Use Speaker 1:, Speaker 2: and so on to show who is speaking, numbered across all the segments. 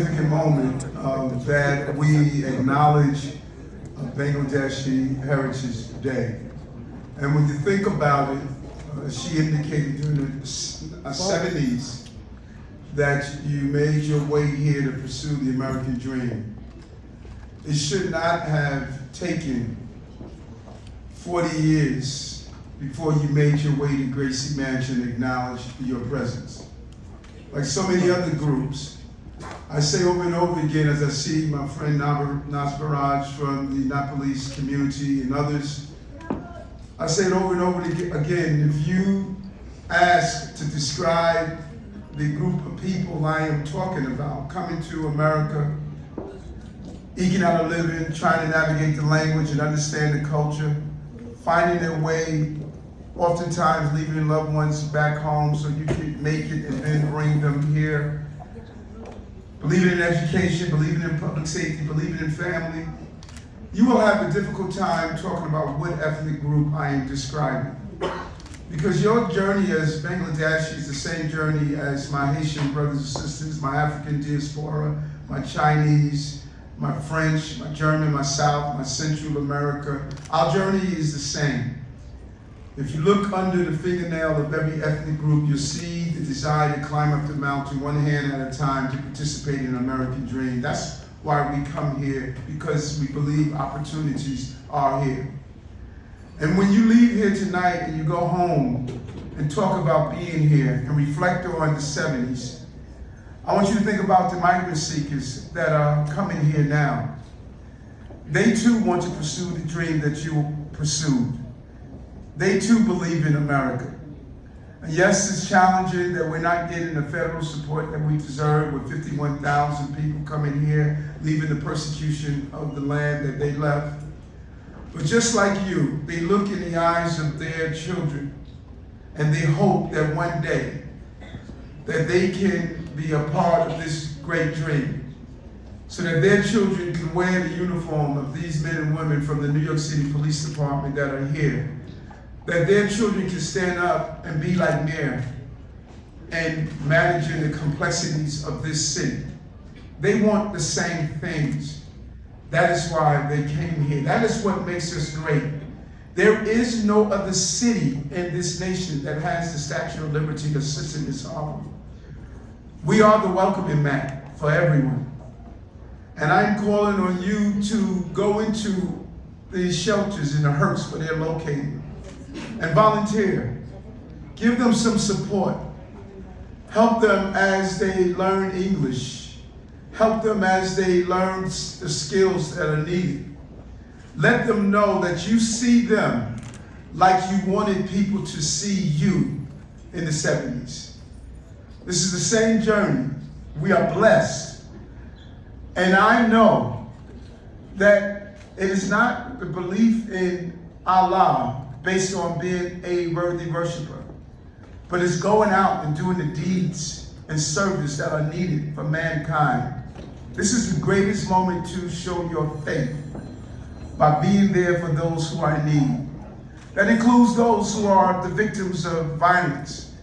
Speaker 1: significant moment that we acknowledge Bangladeshi Heritage Day. And when you think about it, she indicated during the 70s that you made your way here to pursue the American dream. It should not have taken 40 years before you made your way to Gracie Mansion and acknowledged your presence. Like so many other groups, I say over and over again as I see my friend Nasbaraj from the Nepalese community and others, I say it over and over again, if you ask to describe the group of people I am talking about coming to America, eking out a living, trying to navigate the language and understand the culture, finding their way, oftentimes leaving loved ones back home so you can make it and then bring them here. Believing in education, believing in public safety, believing in family. You will have a difficult time talking about what ethnic group I am describing. Because your journey as Bangladeshi is the same journey as my Haitian brothers and sisters, my African diaspora, my Chinese, my French, my German, my South, my Central America. Our journey is the same. If you look under the fingernail of every ethnic group, you'll see the desire to climb up the mountain one hand at a time to participate in an American dream. That's why we come here, because we believe opportunities are here. And when you leave here tonight and you go home and talk about being here and reflect on the 70s, I want you to think about the migrant seekers that are coming here now. They too want to pursue the dream that you pursued. They too believe in America. And yes, it's challenging that we're not getting the federal support that we deserve with 51,000 people coming here, leaving the persecution of the land that they left. But just like you, they look in the eyes of their children and they hope that one day that they can be a part of this great dream so that their children can wear the uniform of these men and women from the New York City Police Department that are here. That their children can stand up and be like Mayor and managing the complexities of this city. They want the same things. That is why they came here. That is what makes us great. There is no other city in this nation that has the Statue of Liberty that sits in this harbor. We are the welcoming mat for everyone. And I'm calling on you to go into these shelters in the Hertz where they're located and volunteer. Give them some support. Help them as they learn English. Help them as they learn the skills that are needed. Let them know that you see them like you wanted people to see you in the 70s. This is the same journey. We are blessed. And I know that it is not the belief in Allah based on being a worthy worshiper, but it's going out and doing the deeds and service that are needed for mankind. This is the greatest moment to show your faith by being there for those who are in need. That includes those who are the victims of violence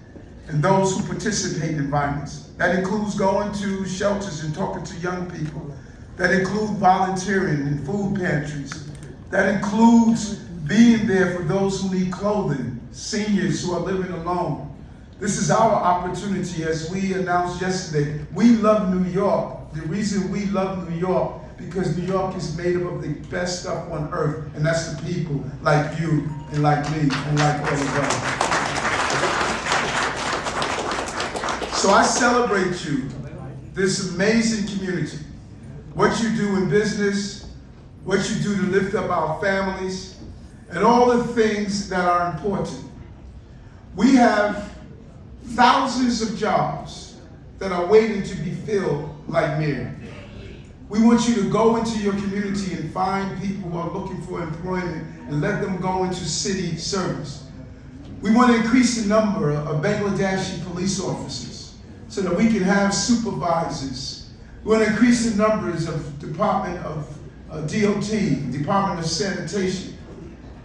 Speaker 1: and those who participate in violence. That includes going to shelters and talking to young people. That includes volunteering in food pantries. That includes being there for those who need clothing, seniors who are living alone. This is our opportunity, as we announced yesterday. We love New York. The reason we love New York, because New York is made up of the best stuff on earth, and that's the people like you and like me and like all of us. So I celebrate you, this amazing community, what you do in business, what you do to lift up our families, and all the things that are important. We have thousands of jobs that are waiting to be filled like Mayor. We want you to go into your community and find people who are looking for employment and let them go into city service. We want to increase the number of Bangladeshi police officers so that we can have supervisors. We want to increase the numbers of Department of DOT, Department of Sanitation,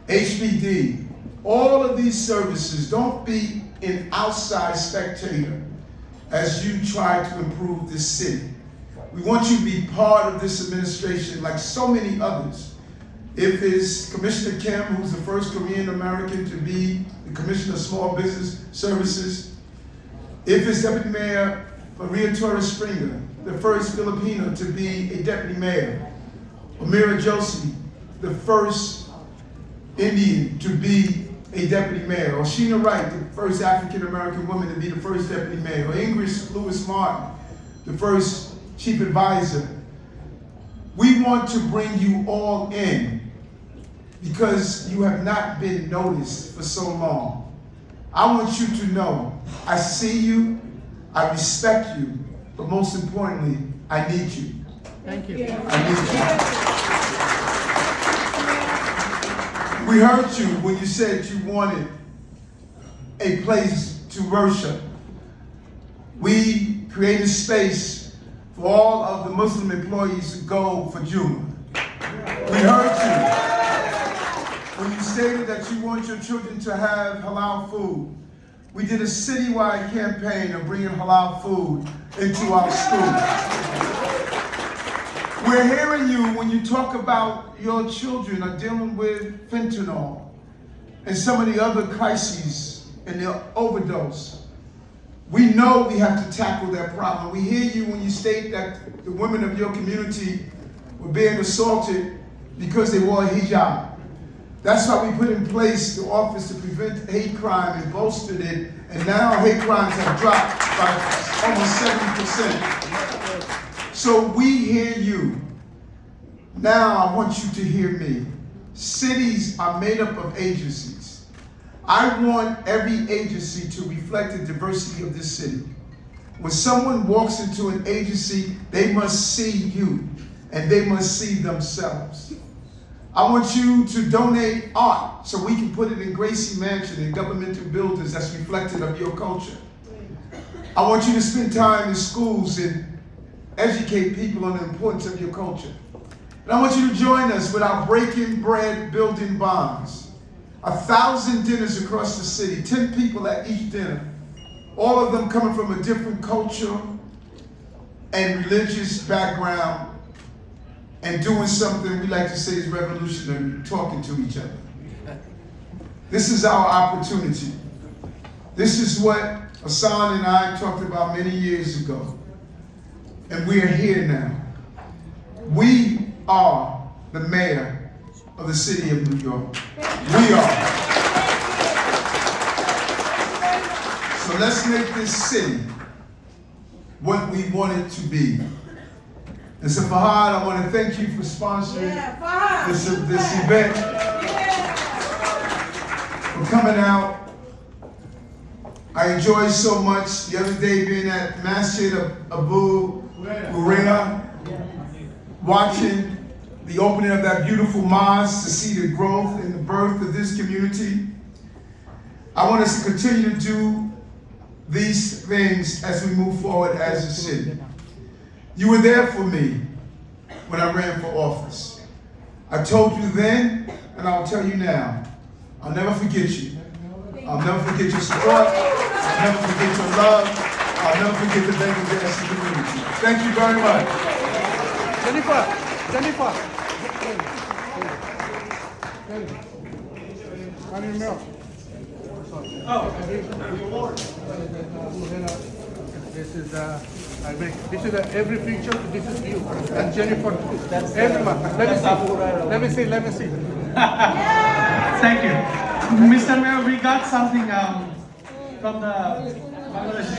Speaker 1: HPD, all of these services. Don't be an outside spectator as you try to improve this city. We want you to be part of this administration like so many others. If it's Commissioner Kim, who's the first Korean American to be the Commissioner of Small Business Services. If it's Deputy Mayor Maria Torres Springer, the first Filipino to be a Deputy Mayor. Amira Josie, the first Indian to be a Deputy Mayor. Or Sheena Wright, the first African American woman to be the first Deputy Mayor. Or Ingrid Lewis Martin, the first Chief Advisor. We want to bring you all in because you have not been noticed for so long. I want you to know, I see you, I respect you, but most importantly, I need you.
Speaker 2: Thank you.
Speaker 1: I need you. We heard you when you said you wanted a place to worship. We created space for all of the Muslim employees to go for Juma. We heard you when you stated that you want your children to have halal food. We did a citywide campaign of bringing halal food into our schools. We're hearing you when you talk about your children are dealing with fentanyl and some of the other crises and their overdose. We know we have to tackle that problem. We hear you when you state that the women of your community were being assaulted because they wore a hijab. That's why we put in place the Office to Prevent Hate Crime and bolstered it, and now hate crimes have dropped by almost 70%. So we hear you. Now I want you to hear me. Cities are made up of agencies. I want every agency to reflect the diversity of this city. When someone walks into an agency, they must see you, and they must see themselves. I want you to donate art so we can put it in Gracie Mansion and governmental buildings that's reflective of your culture. I want you to spend time in schools and educate people on the importance of your culture. And I want you to join us with our Breaking Bread Building Bonds. 1,000 dinners across the city, 10 people at each dinner, all of them coming from a different culture and religious background, and doing something we like to say is revolutionary, talking to each other. This is our opportunity. This is what Hassan and I talked about many years ago. And we are here now. We are the mayor of the city of New York. We are. So let's make this city what we want it to be. And so Fahad, I want to thank you for sponsoring this event, for coming out. I enjoyed so much the other day being at Masjid Abu Hurairah, watching the opening of that beautiful mosque to see the growth and the birth of this community. I want us to continue to do these things as we move forward as a city. You were there for me when I ran for office. I told you then, and I'll tell you now, I'll never forget you. I'll never forget your support. I'll never forget your love. I'll never forget the Bangladeshi community. Thank you very much.
Speaker 2: Jennifer. This is every picture. This is you and Jennifer. Everyone. Let me see.
Speaker 3: Thank you, Mr. Mayor. We got something from the Bangladesh.